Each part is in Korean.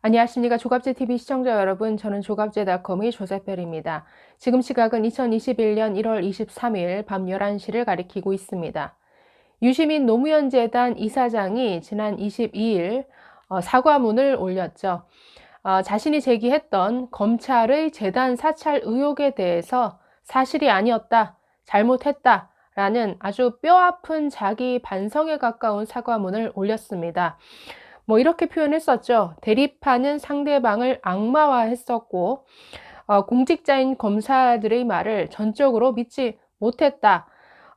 안녕하십니까. 조갑제TV 시청자 여러분. 저는 조갑제닷컴의 조세별입니다. 지금 시각은 2021년 1월 23일 밤 11시를 가리키고 있습니다. 유시민 노무현 재단 이사장이 지난 22일 사과문을 올렸죠. 자신이 제기했던 검찰의 재단 사찰 의혹에 대해서 사실이 아니었다, 잘못했다 라는 아주 뼈아픈 자기 반성에 가까운 사과문을 올렸습니다. 이렇게 표현했었죠. 대립하는 상대방을 악마화했었고, 공직자인 검사들의 말을 전적으로 믿지 못했다.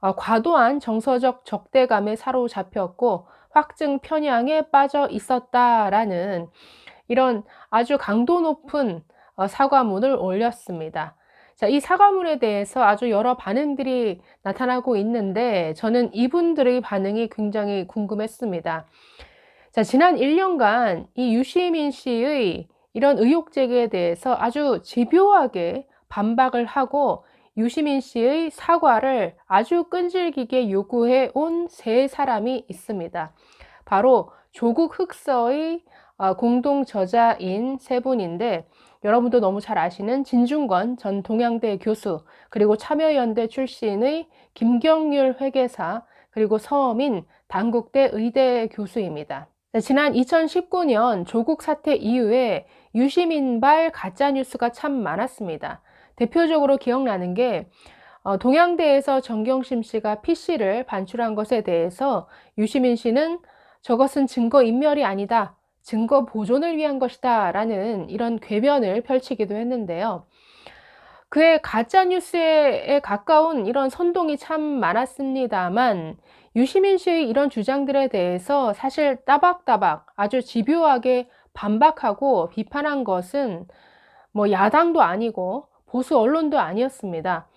과도한 정서적 적대감에 사로잡혔고 확증 편향에 빠져 있었다라는 이런 아주 강도 높은 사과문을 올렸습니다. 자, 이 사과문에 대해서 아주 여러 반응들이 나타나고 있는데 저는 이분들의 반응이 굉장히 궁금했습니다. 자, 지난 1년간 이 유시민 씨의 이런 의혹 제기에 대해서 아주 집요하게 반박을 하고 유시민 씨의 사과를 아주 끈질기게 요구해 온 세 사람이 있습니다. 바로 조국 흑서의 공동 저자인 세 분인데, 여러분도 너무 잘 아시는 진중권 전 동양대 교수, 그리고 참여연대 출신의 김경률 회계사, 그리고 서민 단국대 의대 교수입니다. 지난 2019년 조국 사태 이후에 유시민발 가짜뉴스가 참 많았습니다. 대표적으로 기억나는 게 동양대에서 정경심 씨가 PC를 반출한 것에 대해서 유시민 씨는 저것은 증거인멸이 아니다, 증거 보존을 위한 것이다 라는 이런 궤변을 펼치기도 했는데요. 그의 가짜뉴스에 가까운 이런 선동이 참 많았습니다만, 유시민 씨의 이런 주장들에 대해서 사실 따박따박 아주 집요하게 반박하고 비판한 것은 야당도 아니고 보수 언론도 아니었습니다.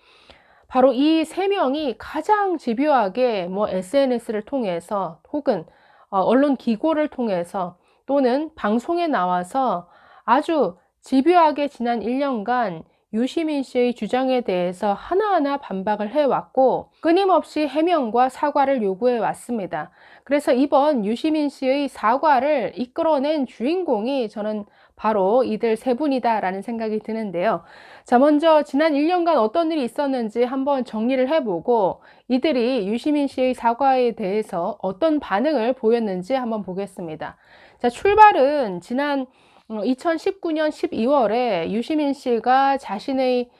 바로 이 세 명이 가장 집요하게 SNS를 통해서 혹은 언론 기고를 통해서 또는 방송에 나와서 아주 집요하게 지난 1년간 유시민 씨의 주장에 대해서 하나하나 반박을 해왔고 끊임없이 해명과 사과를 요구해 왔습니다. 그래서 이번 유시민 씨의 사과를 이끌어낸 주인공이 저는 바로 이들 세 분이다라는 생각이 드는데요. 자, 먼저 지난 1년간 어떤 일이 있었는지 한번 정리를 해보고 이들이 유시민 씨의 사과에 대해서 어떤 반응을 보였는지 한번 보겠습니다. 자, 출발은 지난 2019년 12월에 유시민 씨가 자신의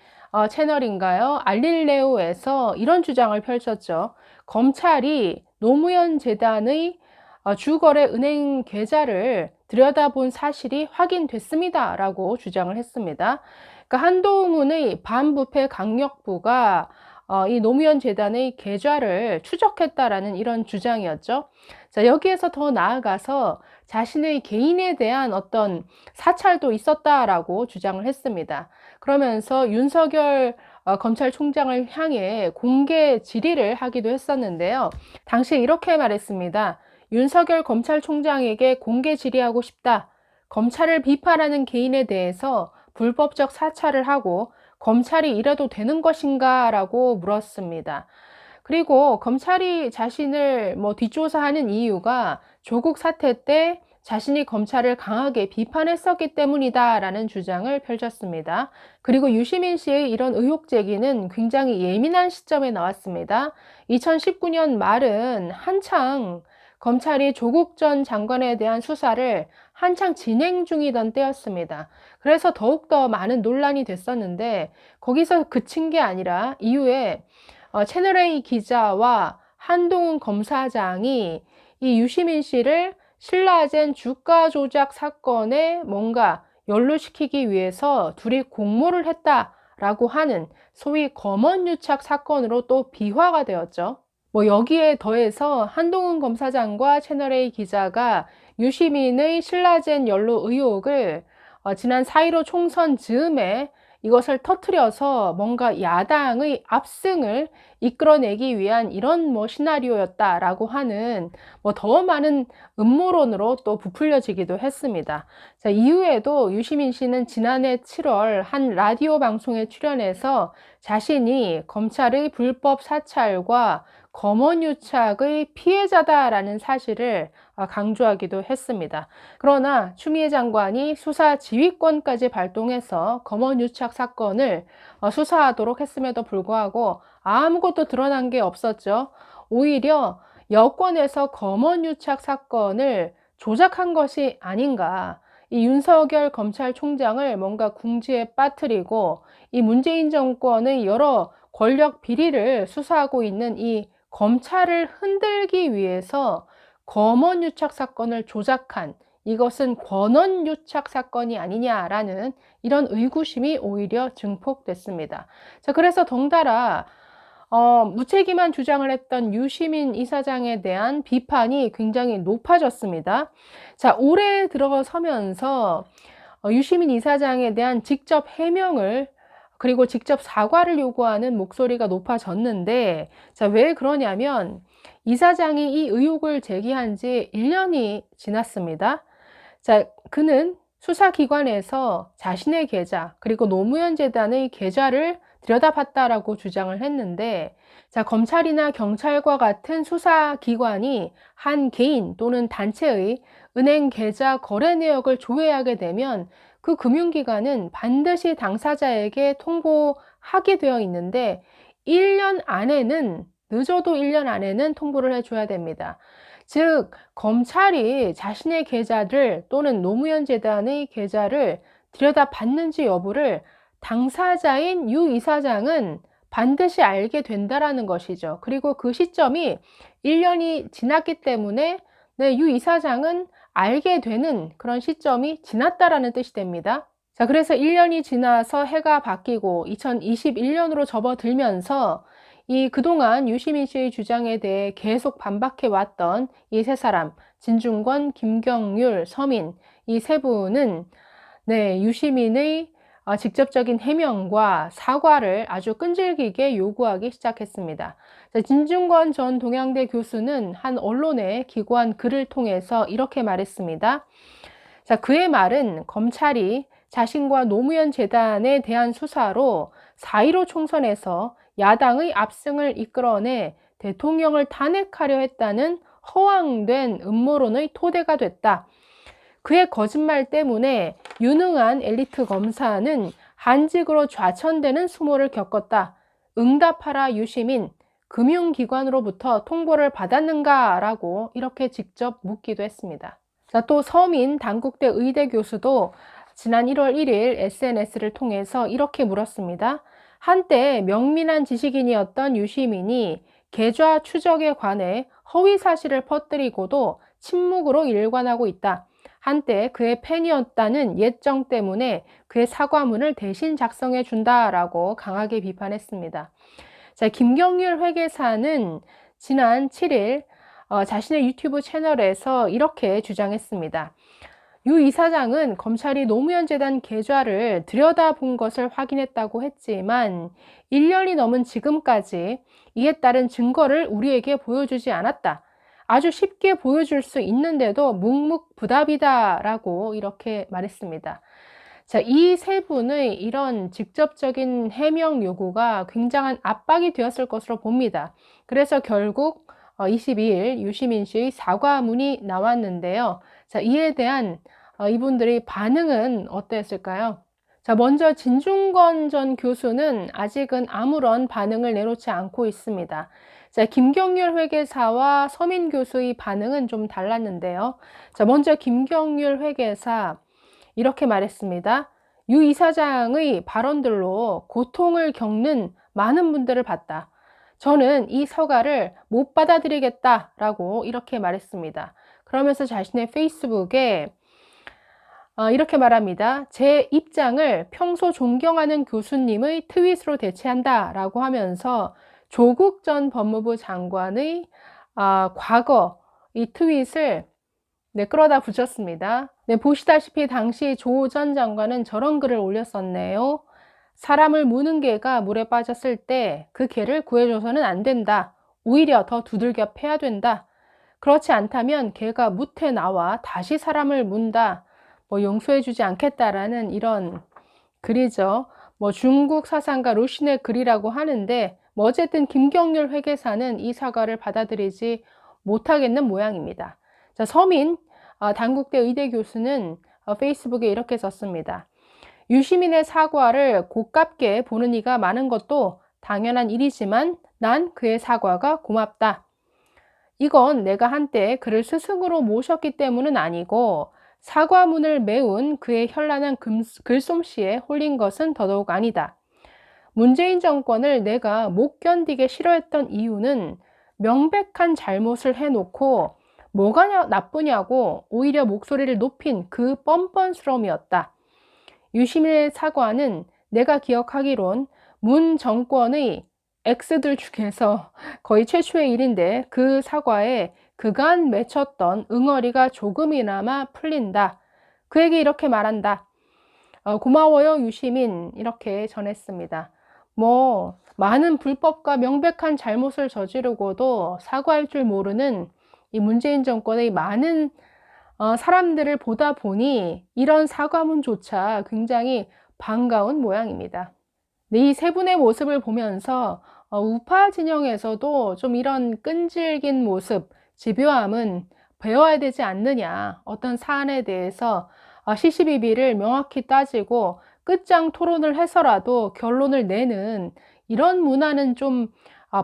채널인가요? 알릴레오에서 이런 주장을 펼쳤죠. 검찰이 노무현 재단의 주거래 은행 계좌를 들여다본 사실이 확인됐습니다 라고 주장을 했습니다. 그러니까 한동훈의 반부패 강력부가 이 노무현 재단의 계좌를 추적했다라는 이런 주장이었죠. 자, 여기에서 더 나아가서 자신의 개인에 대한 어떤 사찰도 있었다라고 주장을 했습니다. 그러면서 윤석열 검찰총장을 향해 공개 질의를 하기도 했었는데요. 당시에 이렇게 말했습니다. 윤석열 검찰총장에게 공개 질의하고 싶다. 검찰을 비판하는 개인에 대해서 불법적 사찰을 하고 검찰이 이래도 되는 것인가? 라고 물었습니다. 그리고 검찰이 자신을 뒷조사하는 이유가 조국 사태 때 자신이 검찰을 강하게 비판했었기 때문이다 라는 주장을 펼쳤습니다. 그리고 유시민 씨의 이런 의혹 제기는 굉장히 예민한 시점에 나왔습니다. 2019년 말은 한창 검찰이 조국 전 장관에 대한 수사를 한창 진행 중이던 때였습니다. 그래서 더욱더 많은 논란이 됐었는데 거기서 그친 게 아니라 이후에 채널A 기자와 한동훈 검사장이 이 유시민 씨를 신라젠 주가 조작 사건에 뭔가 연루시키기 위해서 둘이 공모를 했다라고 하는 소위 검언유착 사건으로 또 비화가 되었죠. 여기에 더해서 한동훈 검사장과 채널A 기자가 유시민의 신라젠 연루 의혹을 지난 4.15 총선 즈음에 이것을 터뜨려서 뭔가 야당의 압승을 이끌어내기 위한 이런 시나리오였다라고 하는 더 많은 음모론으로 또 부풀려지기도 했습니다. 자, 이후에도 유시민 씨는 지난해 7월 한 라디오 방송에 출연해서 자신이 검찰의 불법 사찰과 검언유착의 피해자다라는 사실을 강조하기도 했습니다. 그러나 추미애 장관이 수사 지휘권까지 발동해서 검언유착 사건을 수사하도록 했음에도 불구하고 아무것도 드러난 게 없었죠. 오히려 여권에서 검언유착 사건을 조작한 것이 아닌가. 이 윤석열 검찰총장을 뭔가 궁지에 빠뜨리고 이 문재인 정권의 여러 권력 비리를 수사하고 있는 이 검찰을 흔들기 위해서 검언유착 사건을 조작한, 이것은 권언유착 사건이 아니냐라는 이런 의구심이 오히려 증폭됐습니다. 자, 그래서 덩달아 무책임한 주장을 했던 유시민 이사장에 대한 비판이 굉장히 높아졌습니다. 자, 올해 들어서면서 유시민 이사장에 대한 직접 해명을 그리고 직접 사과를 요구하는 목소리가 높아졌는데, 자, 왜 그러냐면 이사장이 이 의혹을 제기한 지 1년이 지났습니다. 자, 그는 수사기관에서 자신의 계좌 그리고 노무현 재단의 계좌를 들여다봤다라고 주장을 했는데, 자, 검찰이나 경찰과 같은 수사기관이 한 개인 또는 단체의 은행 계좌 거래 내역을 조회하게 되면 그 금융기관은 반드시 당사자에게 통보하게 되어 있는데 1년 안에는, 늦어도 1년 안에는 통보를 해줘야 됩니다. 즉, 검찰이 자신의 계좌를 또는 노무현 재단의 계좌를 들여다봤는지 여부를 당사자인 유 이사장은 반드시 알게 된다라는 것이죠. 그리고 그 시점이 1년이 지났기 때문에 유 이사장은 알게 되는 그런 시점이 지났다라는 뜻이 됩니다. 자, 그래서 1년이 지나서 해가 바뀌고 2021년으로 접어들면서 이 그동안 유시민 씨의 주장에 대해 계속 반박해 왔던 이 세 사람, 진중권, 김경률, 서민, 이 세 분은 유시민의 직접적인 해명과 사과를 아주 끈질기게 요구하기 시작했습니다. 자, 진중권 전 동양대 교수는 한 언론에 기고한 글을 통해서 이렇게 말했습니다. 자, 그의 말은 검찰이 자신과 노무현 재단에 대한 수사로 4.15 총선에서 야당의 압승을 이끌어내 대통령을 탄핵하려 했다는 허황된 음모론의 토대가 됐다. 그의 거짓말 때문에 유능한 엘리트 검사는 한직으로 좌천되는 수모를 겪었다. 응답하라 유시민, 금융기관으로부터 통보를 받았는가? 라고 이렇게 직접 묻기도 했습니다. 자, 또 서민 단국대 의대 교수도 지난 1월 1일 SNS를 통해서 이렇게 물었습니다. 한때 명민한 지식인이었던 유시민이 계좌 추적에 관해 허위 사실을 퍼뜨리고도 침묵으로 일관하고 있다. 한때 그의 팬이었다는 예정 때문에 그의 사과문을 대신 작성해 준다라고 강하게 비판했습니다. 자, 김경률 회계사는 지난 7일 자신의 유튜브 채널에서 이렇게 주장했습니다. 유 이사장은 검찰이 노무현 재단 계좌를 들여다본 것을 확인했다고 했지만 1년이 넘은 지금까지 이에 따른 증거를 우리에게 보여주지 않았다. 아주 쉽게 보여줄 수 있는데도 묵묵부답이다라고 이렇게 말했습니다. 자, 이 세 분의 이런 직접적인 해명 요구가 굉장한 압박이 되었을 것으로 봅니다. 그래서 결국 22일 유시민 씨의 사과문이 나왔는데요. 자, 이에 대한 이분들의 반응은 어땠을까요? 자, 먼저 진중권 전 교수는 아직은 아무런 반응을 내놓지 않고 있습니다. 자, 김경률 회계사와 서민 교수의 반응은 좀 달랐는데요. 자, 먼저 김경률 회계사 이렇게 말했습니다. 유 이사장의 발언들로 고통을 겪는 많은 분들을 봤다. 저는 이 서가를 못 받아들이겠다라고 이렇게 말했습니다. 그러면서 자신의 페이스북에 이렇게 말합니다. 제 입장을 평소 존경하는 교수님의 트윗으로 대체한다 라고 하면서 조국 전 법무부 장관의 과거 이 트윗을 끌어다 붙였습니다. 보시다시피 당시 조 전 장관은 저런 글을 올렸었네요. 사람을 무는 개가 물에 빠졌을 때 그 개를 구해줘서는 안 된다. 오히려 더 두들겨 패야 된다. 그렇지 않다면 개가 무태 나와 다시 사람을 문다. 용서해주지 않겠다라는 이런 글이죠. 중국 사상가 루신의 글이라고 하는데 뭐 어쨌든 김경률 회계사는 이 사과를 받아들이지 못하겠는 모양입니다. 자, 서민 단국대 의대 교수는 페이스북에 이렇게 썼습니다. 유시민의 사과를 고깝게 보는 이가 많은 것도 당연한 일이지만 난 그의 사과가 고맙다. 이건 내가 한때 그를 스승으로 모셨기 때문은 아니고 사과문을 메운 그의 현란한 글솜씨에 홀린 것은 더더욱 아니다. 문재인 정권을 내가 못 견디게 싫어했던 이유는 명백한 잘못을 해놓고 뭐가 나쁘냐고 오히려 목소리를 높인 그 뻔뻔스러움이었다. 유시민의 사과는 내가 기억하기론 문 정권의 X들 중에서 거의 최초의 일인데 그 사과에 그간 맺혔던 응어리가 조금이나마 풀린다. 그에게 이렇게 말한다. 고마워요, 유시민. 이렇게 전했습니다. 뭐, 많은 불법과 명백한 잘못을 저지르고도 사과할 줄 모르는 이 문재인 정권의 많은 사람들을 보다 보니 이런 사과문조차 굉장히 반가운 모양입니다. 이 세 분의 모습을 보면서 우파 진영에서도 좀 이런 끈질긴 모습, 집요함은 배워야 되지 않느냐. 어떤 사안에 대해서 시시비비를 명확히 따지고 끝장 토론을 해서라도 결론을 내는 이런 문화는 좀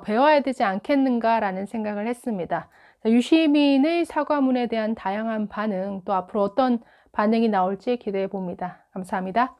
배워야 되지 않겠는가라는 생각을 했습니다. 유시민의 사과문에 대한 다양한 반응, 또 앞으로 어떤 반응이 나올지 기대해 봅니다. 감사합니다.